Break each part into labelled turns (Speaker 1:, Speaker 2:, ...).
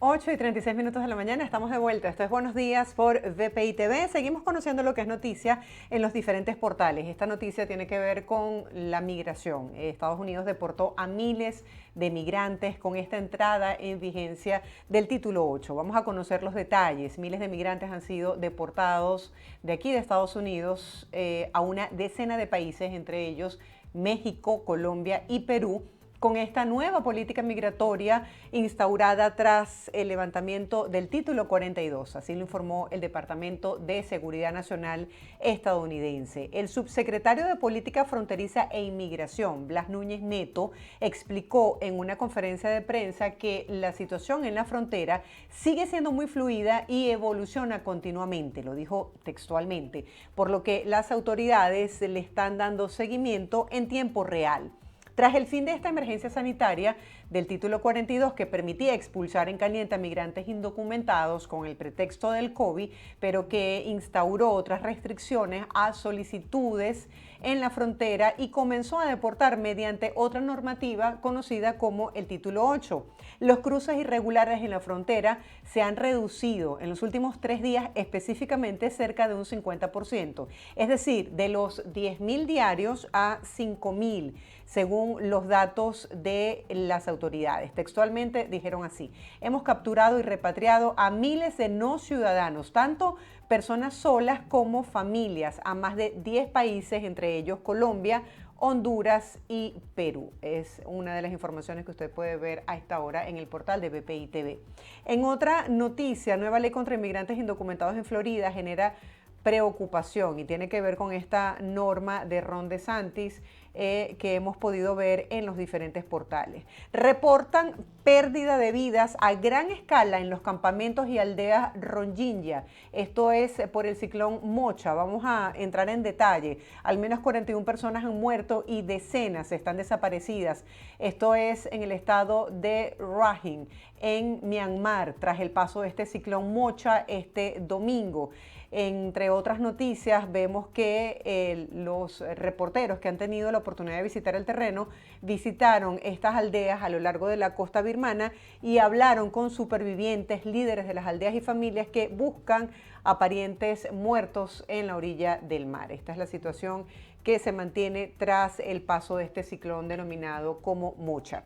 Speaker 1: 8:36 de la mañana, estamos de vuelta. Esto es Buenos Días por VPI TV. Seguimos conociendo lo que es noticia en los diferentes portales. Esta noticia tiene que ver con la migración. Estados Unidos deportó a miles de migrantes con esta entrada en vigencia del título 8. Vamos a conocer los detalles. Miles de migrantes han sido deportados de aquí de Estados Unidos a una decena de países, entre ellos México, Colombia y Perú, con esta nueva política migratoria instaurada tras el levantamiento del título 42, así lo informó el Departamento de Seguridad Nacional estadounidense. El subsecretario de Política Fronteriza e Inmigración, Blas Núñez Neto, explicó en una conferencia de prensa que la situación en la frontera sigue siendo muy fluida y evoluciona continuamente, lo dijo textualmente, por lo que las autoridades le están dando seguimiento en tiempo real. Tras el fin de esta emergencia sanitaria del título 42 que permitía expulsar en caliente a migrantes indocumentados con el pretexto del COVID, pero que instauró otras restricciones a solicitudes en la frontera y comenzó a deportar mediante otra normativa conocida como el título 8. Los cruces irregulares en la frontera se han reducido en los últimos 3 días específicamente cerca de un 50%, es decir, de los 10.000 diarios a 5.000, según los datos de las autoridades. Textualmente dijeron así: hemos capturado y repatriado a miles de no ciudadanos, tanto personas solas como familias, a más de 10 países, entre ellos Colombia, Honduras y Perú. Es una de las informaciones que usted puede ver a esta hora en el portal de VPI TV. En otra noticia, nueva ley contra inmigrantes indocumentados en Florida genera preocupación y tiene que ver con esta norma de Ron DeSantis que hemos podido ver en los diferentes portales. Reportan pérdida de vidas a gran escala en los campamentos y aldeas Rohingya. Esto es por el ciclón Mocha. Vamos a entrar en detalle. Al menos 41 personas han muerto y decenas están desaparecidas. Esto es en el estado de Rakhine, en Myanmar, tras el paso de este ciclón Mocha este domingo. Entre otras noticias, vemos que los reporteros que han tenido la oportunidad de visitar el terreno visitaron estas aldeas a lo largo de la costa birmana y hablaron con supervivientes, líderes de las aldeas y familias que buscan a parientes muertos en la orilla del mar. Esta es la situación que se mantiene tras el paso de este ciclón denominado como Mocha.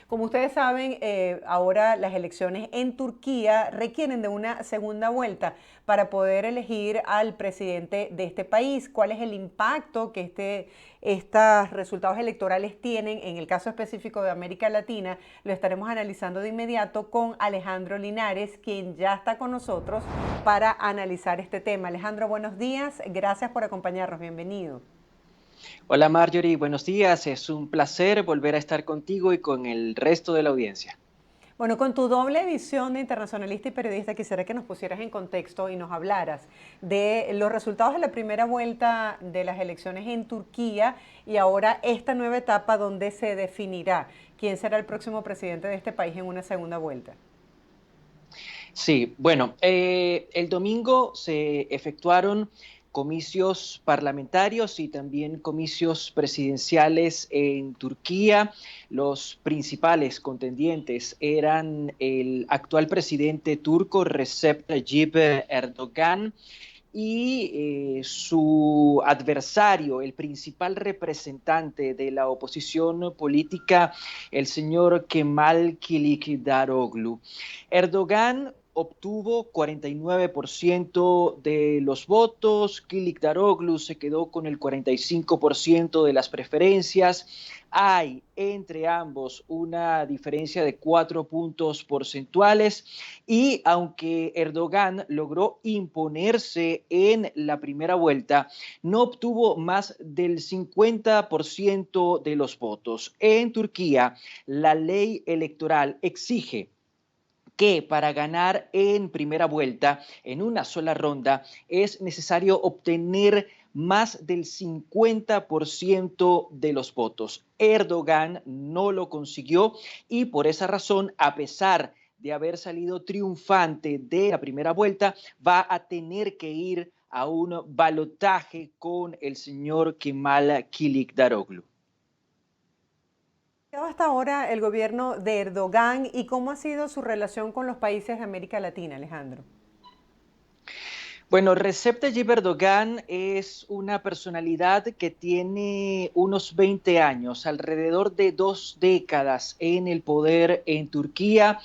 Speaker 1: Como ustedes saben, ahora las elecciones en Turquía requieren de una segunda vuelta para poder elegir al presidente de este país. ¿Cuál es el impacto que estos resultados electorales tienen en el caso específico de América Latina? Lo estaremos analizando de inmediato con Alejandro Linares, quien ya está con nosotros para analizar este tema. Alejandro, buenos días. Gracias por acompañarnos. Bienvenido.
Speaker 2: Hola Marjorie, buenos días. Es un placer volver a estar contigo y con el resto de la audiencia.
Speaker 1: Bueno, con tu doble visión de internacionalista y periodista, quisiera que nos pusieras en contexto y nos hablaras de los resultados de la primera vuelta de las elecciones en Turquía y ahora esta nueva etapa donde se definirá quién será el próximo presidente de este país en una segunda vuelta.
Speaker 2: Sí, bueno, el domingo se efectuaron comicios parlamentarios y también comicios presidenciales en Turquía. Los principales contendientes eran el actual presidente turco Recep Tayyip Erdogan y su adversario, el principal representante de la oposición política, el señor Kemal Kılıçdaroğlu. Erdogan obtuvo 49% de los votos, Kılıçdaroğlu se quedó con el 45% de las preferencias. Hay entre ambos una diferencia de 4 puntos porcentuales y aunque Erdogan logró imponerse en la primera vuelta, no obtuvo más del 50% de los votos. En Turquía, la ley electoral exige que para ganar en primera vuelta, en una sola ronda, es necesario obtener más del 50% de los votos. Erdogan no lo consiguió y por esa razón, a pesar de haber salido triunfante de la primera vuelta, va a tener que ir a un balotaje con el señor Kemal Kılıçdaroğlu.
Speaker 1: Hasta ahora el gobierno de Erdogan y cómo ha sido su relación con los países de América Latina, Alejandro?
Speaker 2: Bueno, Recep Tayyip Erdogan es una personalidad que tiene unos 20 años, alrededor de 2 décadas en el poder en Turquía,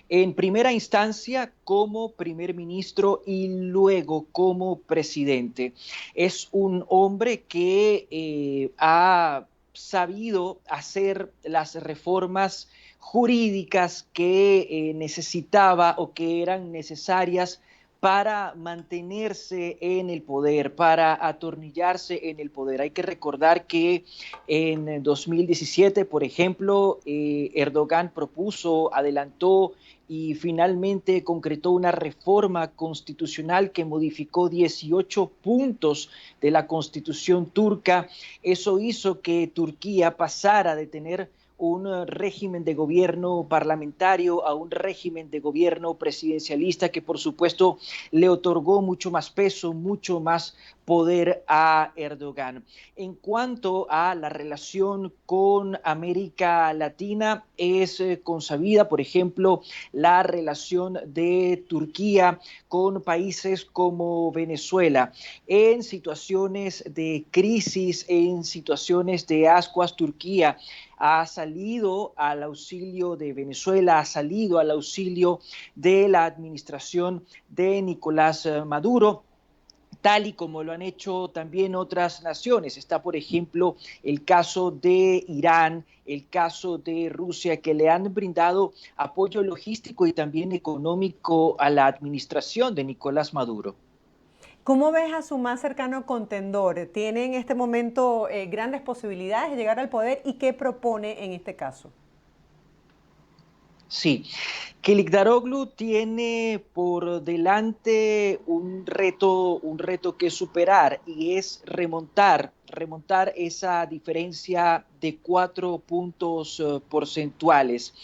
Speaker 2: en primera instancia como primer ministro y luego como presidente. Es un hombre que ha sabido hacer las reformas jurídicas que necesitaba o que eran necesarias para mantenerse en el poder, para atornillarse en el poder. Hay que recordar que en 2017, por ejemplo, Erdogan propuso, adelantó y finalmente concretó una reforma constitucional que modificó 18 puntos de la constitución turca. Eso hizo que Turquía pasara de tener un régimen de gobierno parlamentario a un régimen de gobierno presidencialista que por supuesto le otorgó mucho más peso, mucho más poder a Erdogan. En cuanto a la relación con América Latina, es consabida, por ejemplo, la relación de Turquía con países como Venezuela. En situaciones de crisis, en situaciones de ascuas, Turquía ha salido al auxilio de Venezuela, ha salido al auxilio de la administración de Nicolás Maduro, tal y como lo han hecho también otras naciones. Está, por ejemplo, el caso de Irán, el caso de Rusia, que le han brindado apoyo logístico y también económico a la administración de Nicolás Maduro.
Speaker 1: ¿Cómo ves a su más cercano contendor? ¿Tiene en este momento grandes posibilidades de llegar al poder y qué propone en este caso?
Speaker 2: Sí, Kilicdaroglu tiene por delante un reto que superar y es remontar esa diferencia de 4 puntos porcentuales.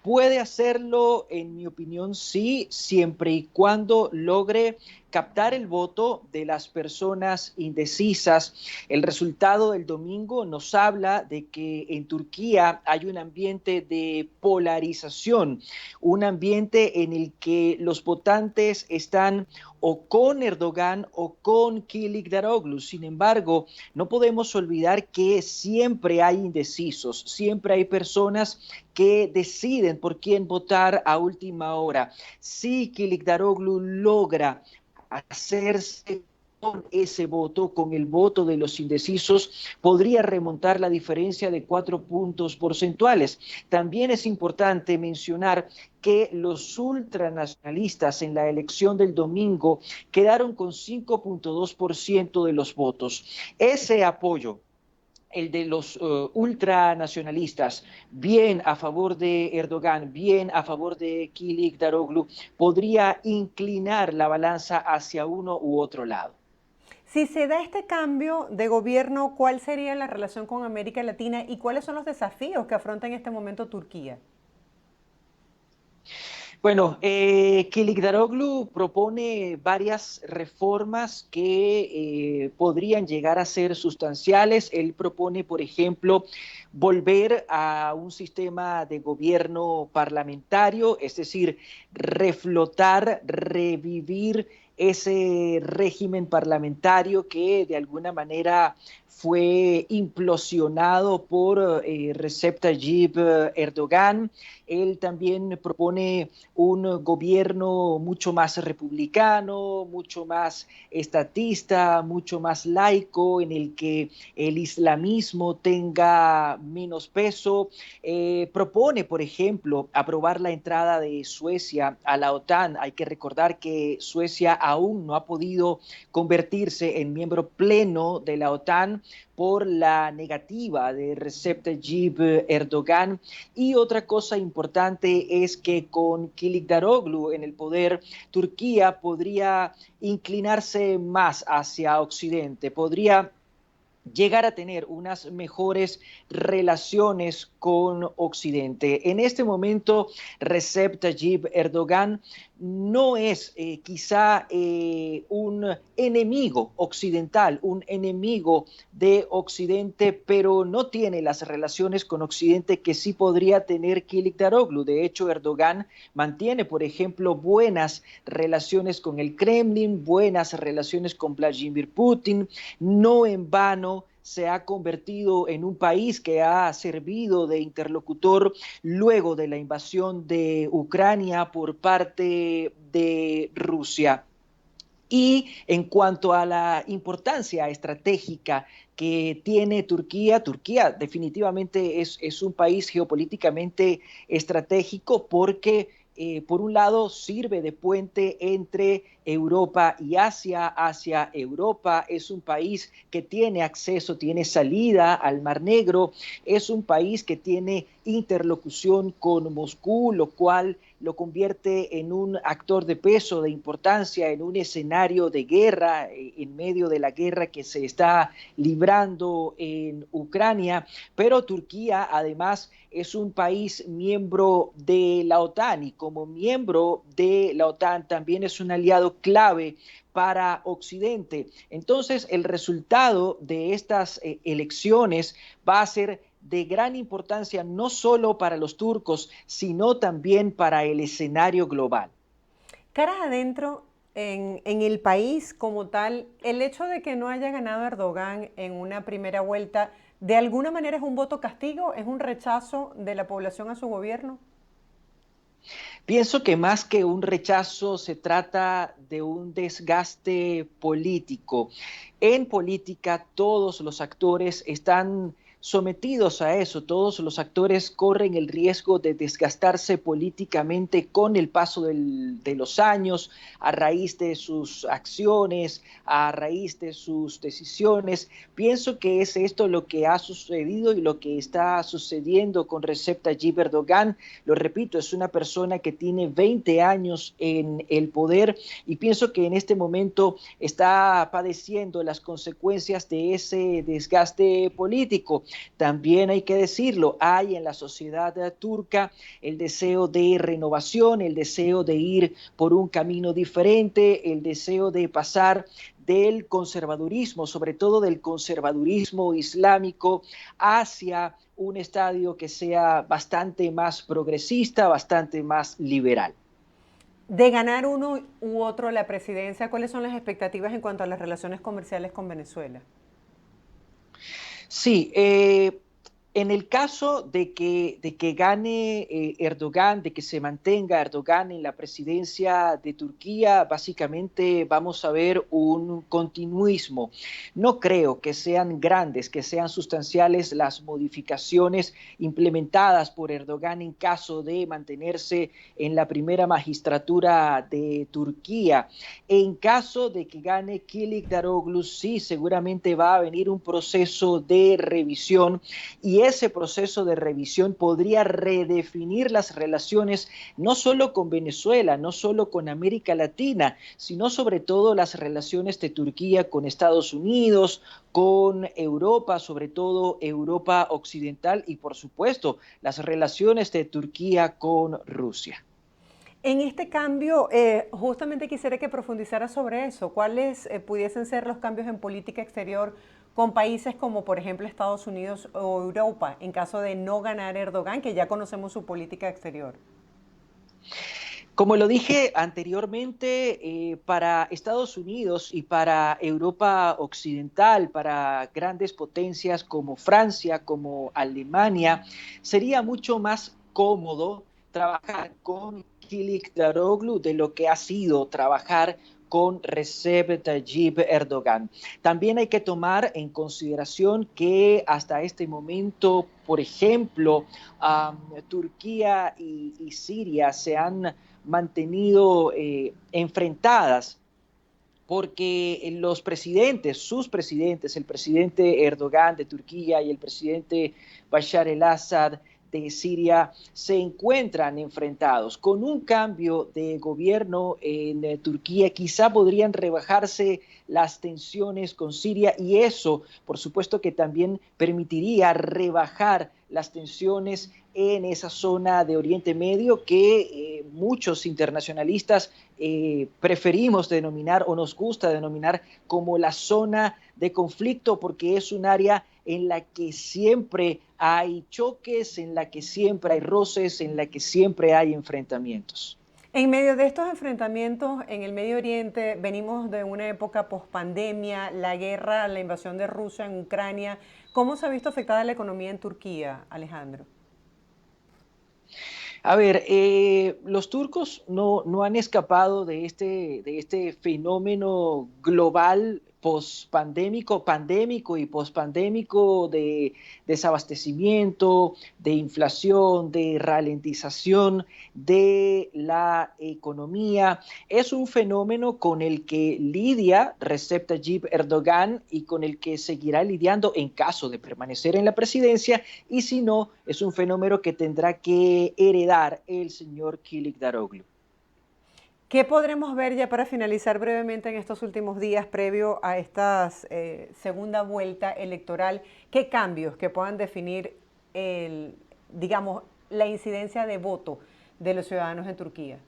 Speaker 2: Puede hacerlo, en mi opinión, sí, siempre y cuando logre captar el voto de las personas indecisas. El resultado del domingo nos habla de que en Turquía hay un ambiente de polarización, un ambiente en el que los votantes están o con Erdogan o con Kilicdaroglu. Sin embargo, no podemos olvidar que siempre hay indecisos, siempre hay personas que deciden por quién votar a última hora. Si Kilicdaroglu logra hacerse con ese voto, con el voto de los indecisos, podría remontar la diferencia de 4 puntos porcentuales. También es importante mencionar que los ultranacionalistas en la elección del domingo quedaron con 5,2% de los votos. Ese apoyo, el de los ultranacionalistas, bien a favor de Erdogan, bien a favor de Kilicdaroglu, podría inclinar la balanza hacia uno u otro lado.
Speaker 1: Si se da este cambio de gobierno, ¿cuál sería la relación con América Latina y cuáles son los desafíos que afronta en este momento Turquía?
Speaker 2: Bueno, Kilicdaroglu propone varias reformas que podrían llegar a ser sustanciales. Él propone, por ejemplo, volver a un sistema de gobierno parlamentario, es decir, reflotar, revivir ese régimen parlamentario que de alguna manera fue implosionado por Recep Tayyip Erdogan. Él también propone un gobierno mucho más republicano, mucho más estatista, mucho más laico, en el que el islamismo tenga menos peso. Propone, por ejemplo, aprobar la entrada de Suecia a la OTAN. Hay que recordar que Suecia aún no ha podido convertirse en miembro pleno de la OTAN por la negativa de Recep Tayyip Erdogan. Y otra cosa importante es que con Kilicdaroglu en el poder, Turquía podría inclinarse más hacia Occidente, podría llegar a tener unas mejores relaciones con Occidente. En este momento, Recep Tayyip Erdogan no es quizá un enemigo occidental, un enemigo de Occidente, pero no tiene las relaciones con Occidente que sí podría tener Kılıçdaroğlu. De hecho, Erdogan mantiene, por ejemplo, buenas relaciones con el Kremlin, buenas relaciones con Vladimir Putin. No en vano se ha convertido en un país que ha servido de interlocutor luego de la invasión de Ucrania por parte de Rusia. Y en cuanto a la importancia estratégica que tiene Turquía, Turquía definitivamente es un país geopolíticamente estratégico porque por un lado sirve de puente entre Europa y Asia, hacia Europa, es un país que tiene acceso, tiene salida al Mar Negro, es un país que tiene interlocución con Moscú, lo cual lo convierte en un actor de peso, de importancia, en un escenario de guerra, en medio de la guerra que se está librando en Ucrania, pero Turquía además es un país miembro de la OTAN y como miembro de la OTAN también es un aliado clave para Occidente. Entonces, el resultado de estas elecciones va a ser de gran importancia no solo para los turcos, sino también para el escenario global.
Speaker 1: Caras adentro, en el país como tal, el hecho de que no haya ganado Erdogan en una primera vuelta, ¿de alguna manera es un voto castigo? ¿Es un rechazo de la población a su gobierno?
Speaker 2: Pienso que más que un rechazo se trata de un desgaste político. En política todos los actores están sometidos a eso, todos los actores corren el riesgo de desgastarse políticamente con el paso de los años, a raíz de sus acciones, a raíz de sus decisiones. Pienso que es esto lo que ha sucedido y lo que está sucediendo con Recep Tayyip Erdogan. Lo repito, es una persona que tiene 20 años en el poder y pienso que en este momento está padeciendo las consecuencias de ese desgaste político. También hay que decirlo, hay en la sociedad turca el deseo de renovación, el deseo de ir por un camino diferente, el deseo de pasar del conservadurismo, sobre todo del conservadurismo islámico, hacia un estadio que sea bastante más progresista, bastante más liberal.
Speaker 1: De ganar uno u otro la presidencia, ¿cuáles son las expectativas en cuanto a las relaciones comerciales con Venezuela?
Speaker 2: Sí, en el caso de que gane Erdogan, de que se mantenga Erdogan en la presidencia de Turquía, básicamente vamos a ver un continuismo. No creo que sean grandes, que sean sustanciales las modificaciones implementadas por Erdogan en caso de mantenerse en la primera magistratura de Turquía. En caso de que gane Kılıçdaroğlu, sí, seguramente va a venir un proceso de revisión y ese proceso de revisión podría redefinir las relaciones no solo con Venezuela, no solo con América Latina, sino sobre todo las relaciones de Turquía con Estados Unidos, con Europa, sobre todo Europa occidental y por supuesto las relaciones de Turquía con Rusia.
Speaker 1: En este cambio, justamente quisiera que profundizara sobre eso. ¿Cuáles pudiesen ser los cambios en política exterior con países como, por ejemplo, Estados Unidos o Europa, en caso de no ganar Erdogan, que ya conocemos su política exterior?
Speaker 2: Como lo dije anteriormente, para Estados Unidos y para Europa Occidental, para grandes potencias como Francia, como Alemania, sería mucho más cómodo trabajar con Kılıçdaroğlu de lo que ha sido trabajar con Recep Tayyip Erdogan. También hay que tomar en consideración que hasta este momento, por ejemplo, Turquía y Siria se han mantenido enfrentadas porque los presidentes, sus presidentes, el presidente Erdogan de Turquía y el presidente Bashar el-Assad de Siria se encuentran enfrentados. Con un cambio de gobierno en Turquía, quizá podrían rebajarse las tensiones con Siria y eso, por supuesto, que también permitiría rebajar las tensiones en esa zona de Oriente Medio que muchos internacionalistas preferimos denominar o nos gusta denominar como la zona de conflicto, porque es un área en la que siempre hay choques, en la que siempre hay roces, en la que siempre hay enfrentamientos.
Speaker 1: En medio de estos enfrentamientos en el Medio Oriente, venimos de una época pospandemia, la guerra, la invasión de Rusia en Ucrania. ¿Cómo se ha visto afectada la economía en Turquía, Alejandro?
Speaker 2: A ver, los turcos no han escapado de este fenómeno global pospandémico, pandémico y pospandémico de desabastecimiento, de inflación, de ralentización de la economía. Es un fenómeno con el que lidia Recep Tayyip Erdogan y con el que seguirá lidiando en caso de permanecer en la presidencia, y si no, es un fenómeno que tendrá que heredar el señor Kılıçdaroğlu.
Speaker 1: ¿Qué podremos ver ya para finalizar brevemente en estos últimos días previo a esta segunda vuelta electoral? ¿Qué cambios que puedan definir digamos, la incidencia de voto de los ciudadanos en Turquía?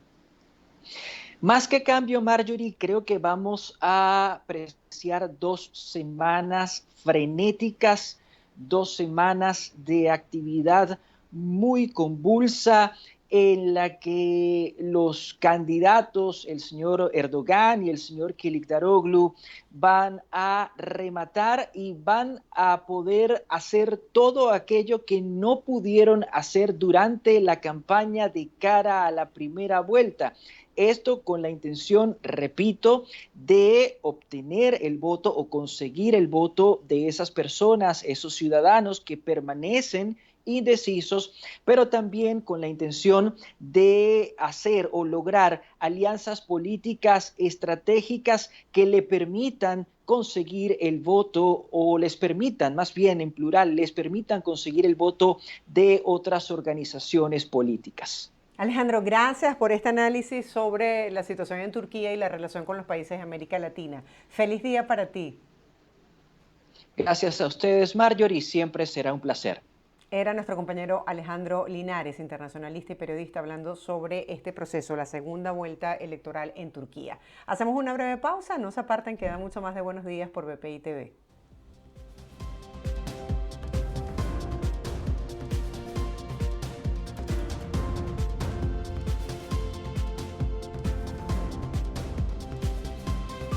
Speaker 2: Más que cambio, Marjorie, creo que vamos a apreciar 2 semanas frenéticas, 2 semanas de actividad muy convulsa en la que los candidatos, el señor Erdogan y el señor Kılıçdaroğlu, van a rematar y van a poder hacer todo aquello que no pudieron hacer durante la campaña de cara a la primera vuelta. Esto con la intención, repito, de obtener el voto o conseguir el voto de esas personas, esos ciudadanos que permanecen indecisos, pero también con la intención de hacer o lograr alianzas políticas estratégicas que le permitan conseguir el voto, o les permitan, más bien en plural, les permitan conseguir el voto de otras organizaciones políticas.
Speaker 1: Alejandro, gracias por este análisis sobre la situación en Turquía y la relación con los países de América Latina. Feliz día para ti.
Speaker 2: Gracias a ustedes, Marjorie, siempre será un placer.
Speaker 1: Era nuestro compañero Alejandro Linares, internacionalista y periodista, hablando sobre este proceso, la segunda vuelta electoral en Turquía. Hacemos una breve pausa, no se aparten, queda mucho más de Buenos Días por BPI TV.